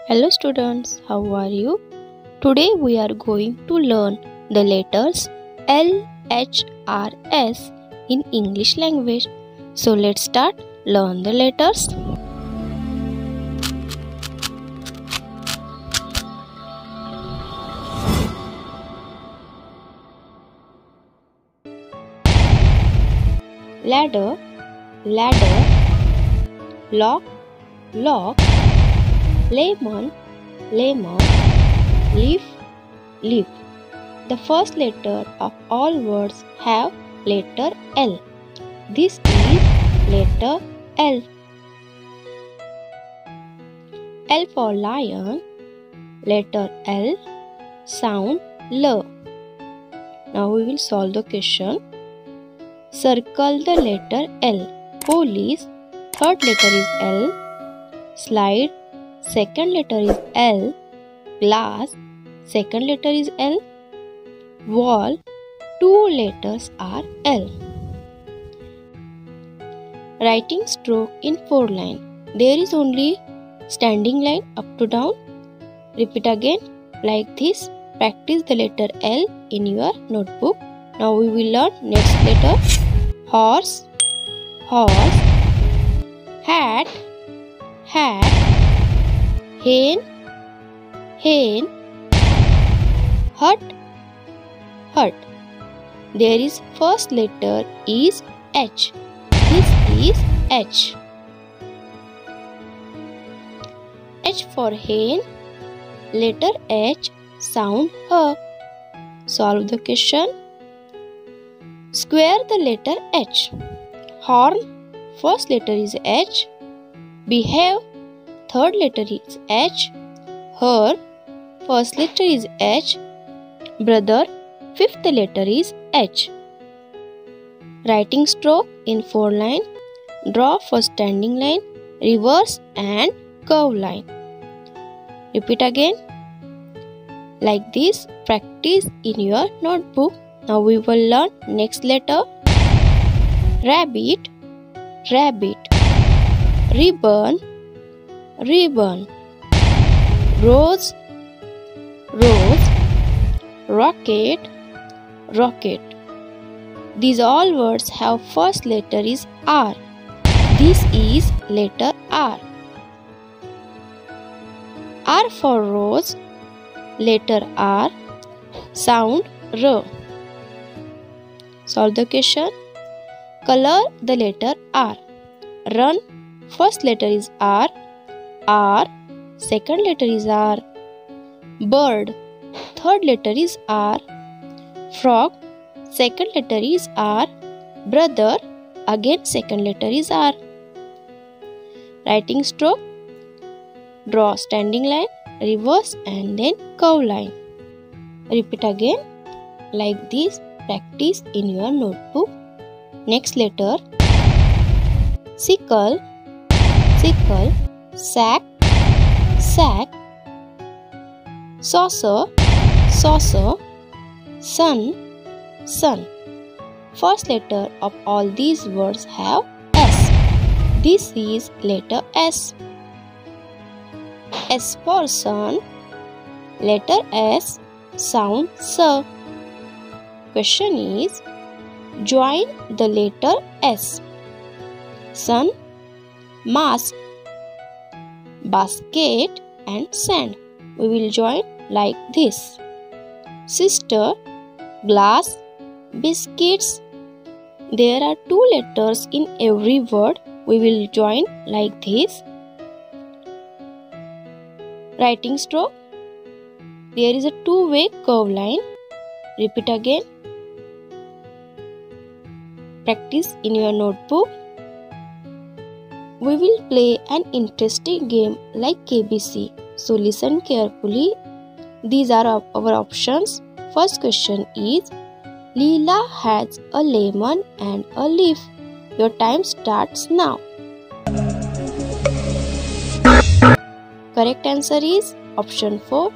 Hello students, how are you? Today we are going to learn the letters L, H, R, S in English language. So let's start learn the letters. Ladder, ladder, lock, lock, lemon, lemon, leaf, leaf. The first letter of all words have letter L. This is letter L. L for lion, letter L, sound L. Now we will solve the question. Circle the letter L. Police, third letter is L. Slide, second letter is L. Glass, second letter is L. Wall, two letters are L. Writing stroke in 4 lines. There is only standing line up to down. Repeat again like this. Practice the letter L in your notebook. Now we will learn next letter. Horse, horse. Hat, hat. Hen, hen. Hut, hut. There is first letter is H. This is H. H for hen. Letter H sound H. Solve the question. Square the letter H. Horn, first letter is H. Behave, third letter is H. Her, first letter is H. Brother, fifth letter is H. Writing stroke in 4 lines. Draw for standing line, reverse and curve line. Repeat again. Like this, practice in your notebook. Now we will learn next letter. Rabbit, rabbit. Ribbon, ribbon. Rose, rose. Rocket, rocket. These all words have first letter is R. This is letter R. R for rose, letter R, sound R. Solve the question. Color the letter R. Run, first letter is R, R, second letter is R. Bird, third letter is R. Frog, second letter is R. Brother, again second letter is R. Writing stroke. Draw standing line, reverse and then curve line. Repeat again like this. Practice in your notebook. Next letter. Sickle, sickle. Sack, sack. Saucer, saucer. Sun, sun. First letter of all these words have S. This is letter S. S for sun, letter S, sound S. Question is, join the letter S. Sun, mask, basket and sand. We will join like this. Sister, glass, biscuits. There are 2 letters in every word. We will join like this. Writing stroke. There is a 2-way curve line. Repeat again. Practice in your notebook. We will play an interesting game like KBC. So listen carefully. These are our options. First question is, Leela has a lemon and a leaf. Your time starts now. Correct answer is option 4.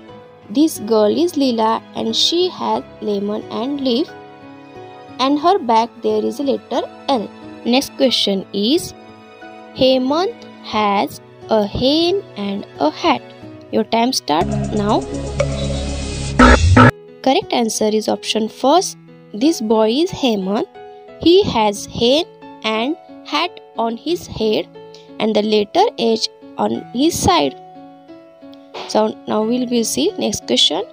This girl is Leela and she has lemon and leaf. And her back there is a letter L. Next question is, Hemant has a hen and a hat. Your time starts now. Correct answer is option first. This boy is Hemant. He has hair and hat on his head and the letter H on his side. So now we will see next question.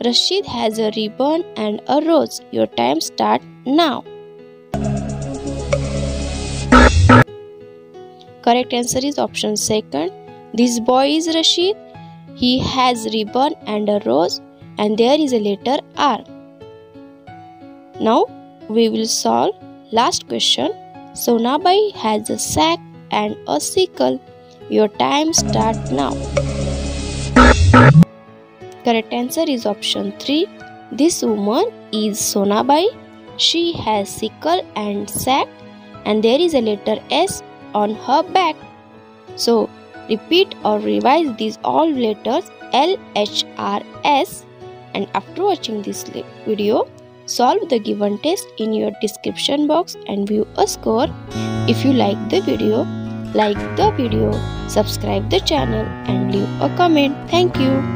Rashid has a ribbon and a rose. Your time starts now. Correct answer is option second. This boy is Rashid. He has ribbon and a rose and there is a letter R. Now we will solve last question. Sonabai has a sack and a sickle. Your time starts now. Correct answer is option 3. This woman is Sonabai. She has sickle and sack and there is a letter S on her back. So repeat or revise these all letters L, H, R, S, and after watching this video, solve the given test in your description box and view a score. If you like the video, subscribe the channel and leave a comment. Thank you.